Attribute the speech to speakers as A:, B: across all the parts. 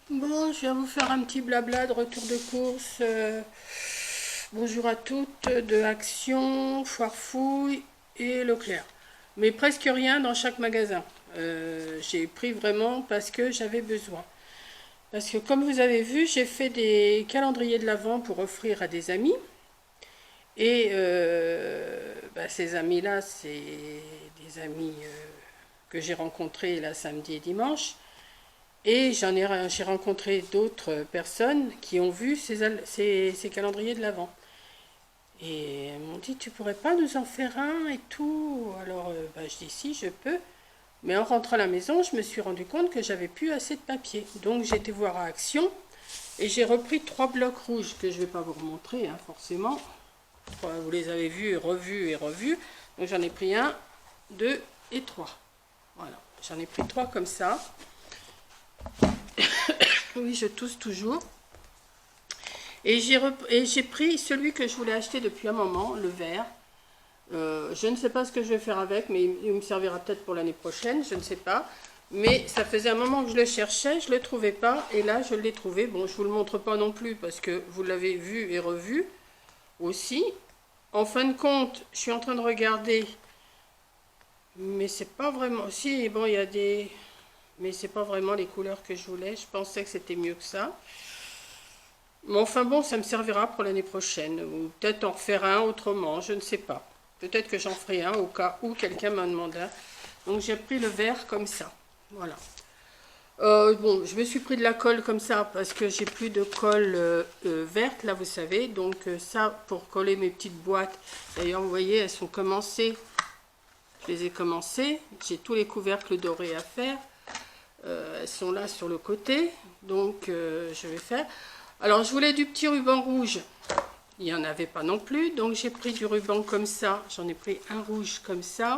A: Bon, je viens vous faire un petit blabla de retour de course. Bonjour à toutes, de Action, Foire Fouille et Leclerc. Mais presque rien dans chaque magasin. J'ai pris vraiment parce que j'avais besoin. Parce que comme vous avez vu, j'ai fait des calendriers de l'Avent pour offrir à des amis. Et ces amis-là, c'est des amis que j'ai rencontrés là samedi et dimanche. Et j'ai rencontré d'autres personnes qui ont vu ces calendriers de l'Avent. Et elles m'ont dit, tu pourrais pas nous en faire un et tout. Alors je dis, si, je peux. Mais en rentrant à la maison, je me suis rendu compte que j'avais plus assez de papier. Donc j'ai été voir à Action et j'ai repris 3 blocs rouges que je vais pas vous remontrer, hein, forcément. Vous les avez vus, revus et revus. Donc j'en ai pris un, deux et trois. Voilà, j'en ai pris 3 comme ça. Oui, je tousse toujours. Et j'ai pris celui que je voulais acheter depuis un moment, le vert. Je ne sais pas ce que je vais faire avec, mais il me servira peut-être pour l'année prochaine, je ne sais pas. Mais ça faisait un moment que je le cherchais, je ne le trouvais pas, et là je l'ai trouvé. Bon, je ne vous le montre pas non plus parce que vous l'avez vu et revu aussi. En fin de compte, je suis en train de regarder, mais c'est pas vraiment. Si, bon, il y a des. Mais c'est pas vraiment les couleurs que je voulais. Je pensais que c'était mieux que ça. Mais enfin bon, ça me servira pour l'année prochaine. Ou peut-être en refaire un autrement, je ne sais pas. Peut-être que j'en ferai un au cas où quelqu'un m'en demande un. Donc j'ai pris le vert comme ça. Voilà. Bon, je me suis pris de la colle comme ça parce que j'ai plus de colle verte, là vous savez. Donc ça, pour coller mes petites boîtes. D'ailleurs, vous voyez, elles sont commencées. Je les ai commencées. J'ai tous les couvercles dorés à faire. Elles sont là sur le côté. Donc je vais faire. Alors, je voulais du petit ruban rouge. Il n'y en avait pas non plus. Donc, j'ai pris du ruban comme ça. J'en ai pris un rouge comme ça.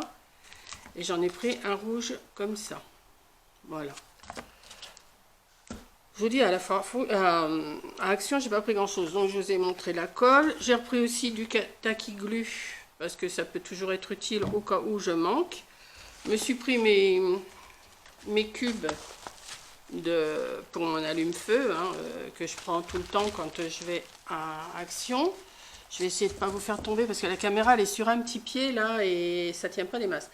A: Et j'en ai pris un rouge comme ça. Voilà. Je vous dis, à Action, j'ai pas pris grand-chose. Donc, je vous ai montré la colle. J'ai repris aussi du tacky glue. Parce que ça peut toujours être utile au cas où je manque. Je me suis pris mes cubes pour mon allume-feu, hein, que je prends tout le temps quand je vais à Action. Je vais essayer de ne pas vous faire tomber parce que la caméra elle est sur un petit pied là et ça tient pas des masses.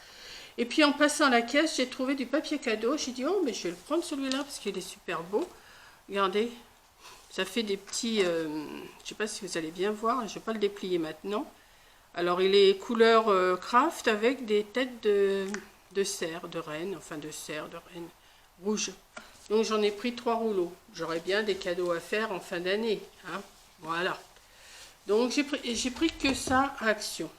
A: Et puis en passant à la caisse, j'ai trouvé du papier cadeau. J'ai dit, oh, mais je vais le prendre celui-là parce qu'il est super beau. Regardez, ça fait des petits. Je ne sais pas si vous allez bien voir, je ne vais pas le déplier maintenant. Alors il est couleur craft avec des têtes de cerf, de reine, enfin de cerf, de reine rouge. Donc j'en ai pris 3 rouleaux. J'aurais bien des cadeaux à faire en fin d'année, hein. Voilà. Donc j'ai pris que ça à Action.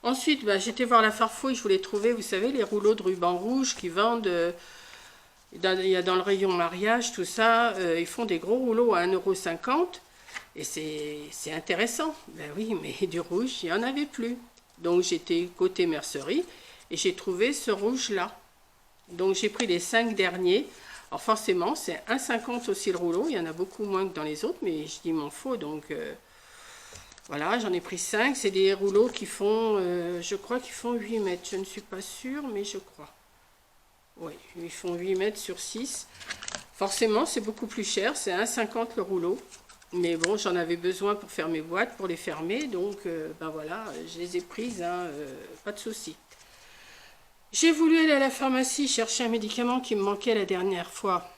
A: Ensuite, j'étais voir la Farfouille, je voulais trouver, vous savez, les rouleaux de ruban rouge qui vendent. Il y a dans le rayon mariage, tout ça. Ils font des gros rouleaux à 1,50 €. Et c'est intéressant. Ben oui, mais du rouge, il n'y en avait plus. Donc j'étais côté mercerie et j'ai trouvé ce rouge-là. Donc j'ai pris les 5 derniers. Alors forcément, c'est 1,50 € aussi le rouleau. Il y en a beaucoup moins que dans les autres, mais je dis m'en faut. Donc voilà, j'en ai pris 5. C'est des rouleaux qui font, je crois qu'ils font 8 mètres. Je ne suis pas sûre, mais je crois. Oui, ils font 8 mètres sur 6. Forcément, c'est beaucoup plus cher. C'est 1,50 € le rouleau. Mais bon, j'en avais besoin pour faire mes boîtes, pour les fermer. Donc, voilà, je les ai prises, hein, pas de souci. J'ai voulu aller à la pharmacie chercher un médicament qui me manquait la dernière fois.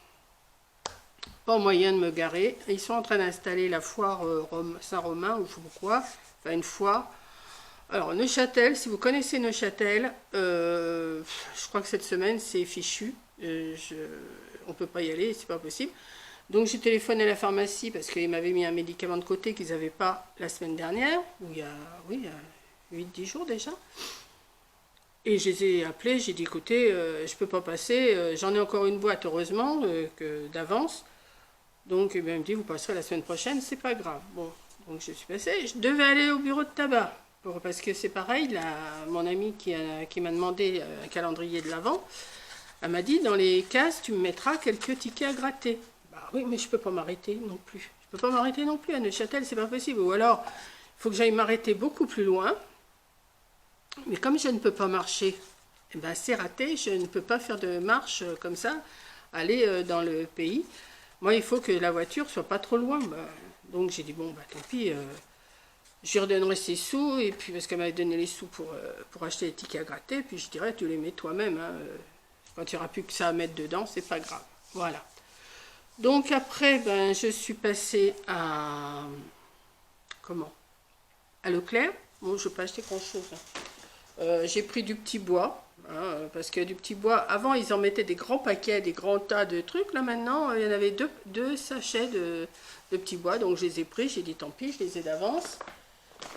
A: Pas moyen de me garer. Ils sont en train d'installer la foire Saint-Romain ou je sais pas quoi. Enfin, une foire. Alors, Neuchâtel, si vous connaissez Neuchâtel, je crois que cette semaine, c'est fichu. On ne peut pas y aller, c'est pas possible. Donc, j'ai téléphoné à la pharmacie parce qu'ils m'avaient mis un médicament de côté qu'ils n'avaient pas la semaine dernière, ou il y a 8-10 jours déjà. Et je les ai appelés, j'ai dit, écoutez, je ne peux pas passer, j'en ai encore une boîte, heureusement, d'avance. Donc, il me dit, vous passerez la semaine prochaine, c'est pas grave. Bon, donc je suis passée, je devais aller au bureau de tabac. Parce que c'est pareil, là, mon amie qui m'a demandé un calendrier de l'Avent, elle m'a dit, dans les cases, tu me mettras quelques tickets à gratter. Bah oui, mais je ne peux pas m'arrêter non plus. Je ne peux pas m'arrêter non plus à Neuchâtel, c'est pas possible. Ou alors, il faut que j'aille m'arrêter beaucoup plus loin. Mais comme je ne peux pas marcher, c'est raté, je ne peux pas faire de marche comme ça, aller dans le pays. Moi, il faut que la voiture soit pas trop loin. Bah, donc j'ai dit, bon, bah tant pis, je lui redonnerai ses sous, et puis parce qu'elle m'avait donné les sous pour acheter les tickets à gratter, puis je dirais, tu les mets toi-même, hein, quand il n'y aura plus que ça à mettre dedans, c'est pas grave. Voilà. Donc après, ben, je suis passée à... Comment? À Leclerc. Bon, je n'ai pas acheté grand-chose. Hein. J'ai pris du petit bois. Hein, parce que du petit bois, avant ils en mettaient des grands paquets, des grands tas de trucs. Là maintenant, il y en avait deux sachets de petits bois. Donc je les ai pris, j'ai dit tant pis, je les ai d'avance.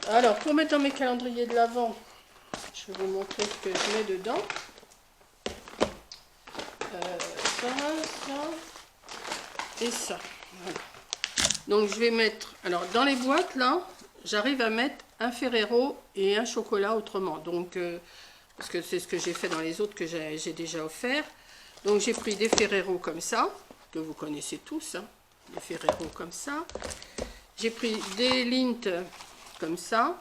A: Alors pour mettre dans mes calendriers de l'Avent, je vais vous montrer ce que je mets dedans. Ça et ça. Voilà. Donc je vais mettre, alors dans les boîtes là, j'arrive à mettre un Ferrero et un chocolat autrement. Donc parce que c'est ce que j'ai fait dans les autres que j'ai déjà offert. Donc j'ai pris des Ferrero comme ça, que vous connaissez tous, hein, des Ferrero comme ça. J'ai pris des Lindt comme ça.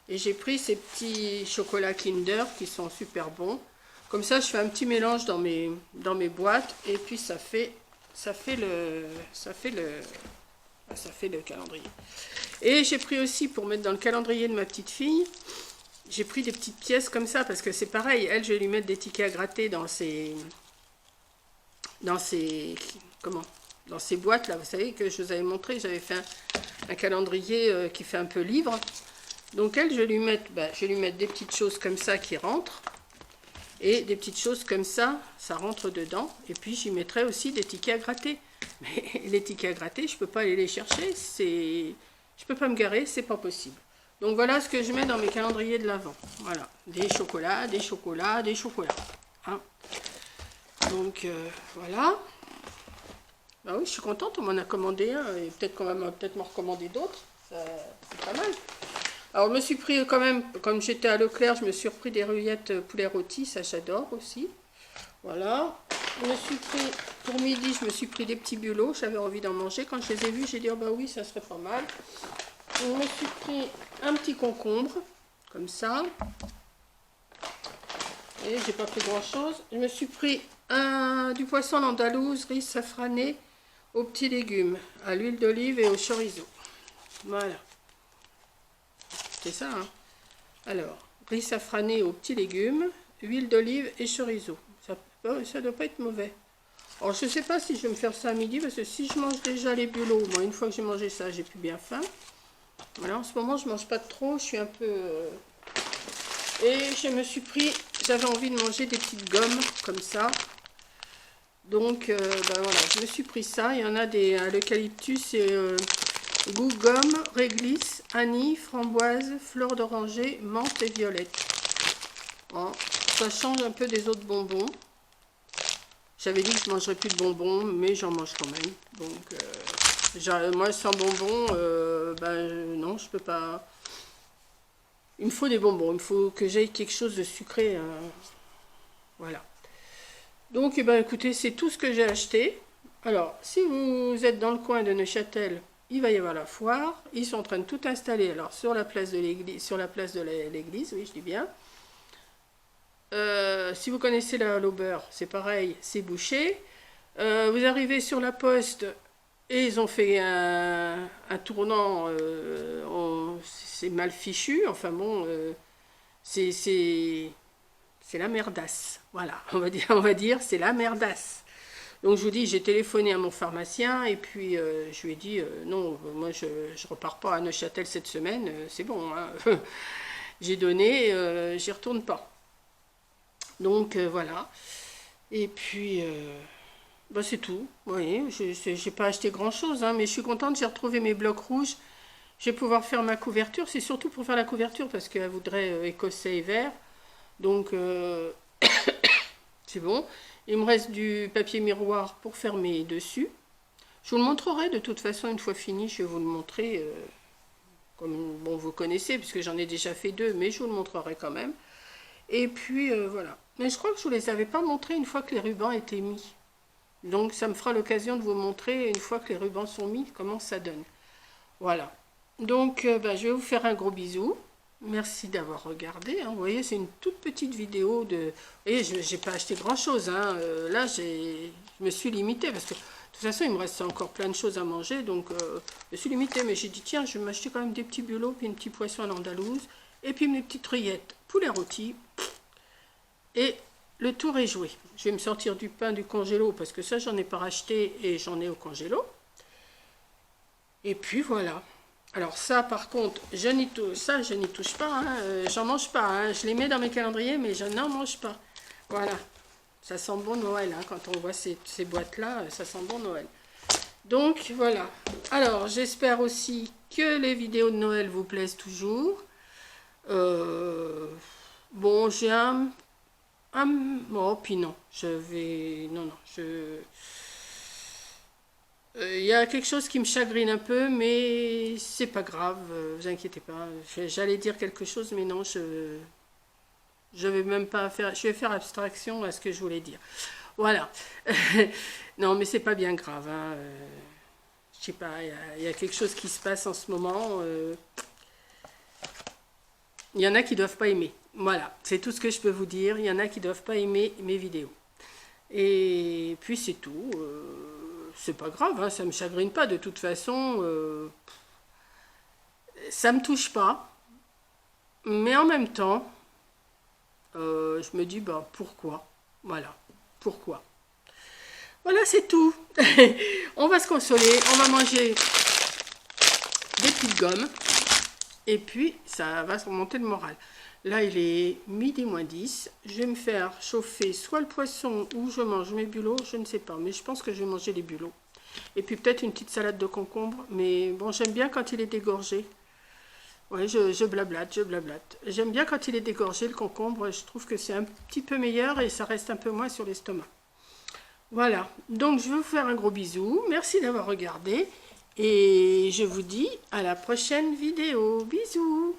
A: Et j'ai pris ces petits chocolats Kinder qui sont super bons. Comme ça, je fais un petit mélange dans mes boîtes. Et puis ça fait le calendrier. Et j'ai pris aussi, pour mettre dans le calendrier de ma petite fille, j'ai pris des petites pièces comme ça, parce que c'est pareil, elle, je vais lui mettre des tickets à gratter dans ces boîtes là. Vous savez que je vous avais montré, j'avais fait un calendrier qui fait un peu livre. Donc elle, je vais lui mettre des petites choses comme ça qui rentrent. Et des petites choses comme ça, ça rentre dedans. Et puis j'y mettrai aussi des tickets à gratter. Mais les tickets à gratter, je ne peux pas aller les chercher. Je peux pas me garer, c'est pas possible. Donc voilà ce que je mets dans mes calendriers de l'Avent. Voilà, des chocolats, des chocolats, des chocolats. Hein. Donc voilà. Bah oui, je suis contente, on m'en a commandé un. Et peut-être qu'on va m'en recommander d'autres. C'est pas mal. Alors, je me suis pris quand même, comme j'étais à Leclerc, je me suis repris des rillettes poulet rôti, ça j'adore aussi. Voilà. Je me suis pris, pour midi, je me suis pris des petits bulots, j'avais envie d'en manger. Quand je les ai vus, j'ai dit, oh bah oui, ça serait pas mal. Je me suis pris un petit concombre, comme ça. Et j'ai pas pris grand chose. Je me suis pris du poisson l'andalouse, riz safrané aux petits légumes, à l'huile d'olive et au chorizo. Voilà. C'est ça, hein. Alors, riz safrané aux petits légumes, huile d'olive et chorizo. Ça doit pas être mauvais. Alors, je sais pas si je vais me faire ça à midi, parce que si je mange déjà les bulots, moi, une fois que j'ai mangé ça, j'ai plus bien faim. Voilà, en ce moment, je mange pas trop, je suis un peu... Et je me suis pris... J'avais envie de manger des petites gommes, comme ça. Donc, ben voilà, je me suis pris ça. Il y en a des à l'eucalyptus et... goût gomme, réglisse, anis, framboise, fleur d'oranger, menthe et violette. Bon, ça change un peu des autres bonbons. J'avais dit que je ne mangerais plus de bonbons, mais j'en mange quand même. Donc, moi, sans bonbons, non, je peux pas. Il me faut des bonbons, il faut que j'aille quelque chose de sucré. Voilà. Donc, eh ben, écoutez, c'est tout ce que j'ai acheté. Alors, si vous êtes dans le coin de Neuchâtel, il va y avoir la foire. Ils sont en train de tout installer. Alors, sur la place de l'église, oui, je dis bien. Si vous connaissez l'Aubert, c'est pareil, c'est bouché. Vous arrivez sur la poste et ils ont fait un tournant. C'est mal fichu. Enfin bon, c'est la merdasse. Voilà, on va dire c'est la merdasse. Donc je vous dis, j'ai téléphoné à mon pharmacien et puis je lui ai dit non, moi je repars pas à Neuchâtel cette semaine, c'est bon, hein. J'ai donné, j'y retourne pas. Donc voilà. Et puis bah, c'est tout. Vous voyez, j'ai pas acheté grand chose, hein, mais je suis contente, j'ai retrouvé mes blocs rouges. Je vais pouvoir faire ma couverture. C'est surtout pour faire la couverture parce qu'elle voudrait écossais et vert. Donc c'est bon. Il me reste du papier miroir pour fermer dessus. Je vous le montrerai de toute façon une fois fini. Je vais vous le montrer comme bon, vous connaissez puisque j'en ai déjà fait 2, mais je vous le montrerai quand même. Et puis voilà. Mais je crois que je ne vous les avais pas montrés une fois que les rubans étaient mis. Donc ça me fera l'occasion de vous montrer une fois que les rubans sont mis comment ça donne. Voilà. Donc je vais vous faire un gros bisou. Merci d'avoir regardé. Hein. Vous voyez, c'est une toute petite vidéo de... Vous voyez, je n'ai pas acheté grand-chose. Hein. Là, je me suis limitée parce que de toute façon, il me reste encore plein de choses à manger, donc je suis limitée. Mais j'ai dit, tiens, je vais m'acheter quand même des petits bulots, puis une petite poisson à l'andalouse, et puis mes petites rillettes, poulet rôti, et le tour est joué. Je vais me sortir du pain du congélo, parce que ça, j'en ai pas racheté, et j'en ai au congélo. Et puis voilà. Alors ça, par contre, je n'y touche pas, hein, j'en mange pas. Hein. Je les mets dans mes calendriers, mais je n'en mange pas. Voilà. Ça sent bon Noël, hein, quand on voit ces boîtes-là, ça sent bon Noël. Donc, voilà. Alors, j'espère aussi que les vidéos de Noël vous plaisent toujours. Bon, j'ai bon, puis non, il y a quelque chose qui me chagrine un peu, mais c'est pas grave, vous inquiétez pas. J'allais dire quelque chose, mais non, je vais même pas faire, je vais faire abstraction à ce que je voulais dire. Voilà. Non, mais c'est pas bien grave. Hein. Je sais pas, il y a quelque chose qui se passe en ce moment. Il y en a qui doivent pas aimer. Voilà, c'est tout ce que je peux vous dire. Il y en a qui doivent pas aimer mes vidéos. Et puis c'est tout. C'est pas grave, hein, ça me chagrine pas. De toute façon, ça me touche pas. Mais en même temps, je me dis, bah, pourquoi? Voilà, pourquoi? Voilà, c'est tout. On va se consoler, on va manger des petites gommes. Et puis, ça va se remonter le moral. Là, il est midi moins 10. Je vais me faire chauffer soit le poisson ou je mange mes bulots, je ne sais pas. Mais je pense que je vais manger les bulots. Et puis peut-être une petite salade de concombre. Mais bon, j'aime bien quand il est dégorgé. Oui, je blablate. J'aime bien quand il est dégorgé, le concombre. Je trouve que c'est un petit peu meilleur et ça reste un peu moins sur l'estomac. Voilà. Donc, je vais vous faire un gros bisou. Merci d'avoir regardé. Et je vous dis à la prochaine vidéo. Bisous!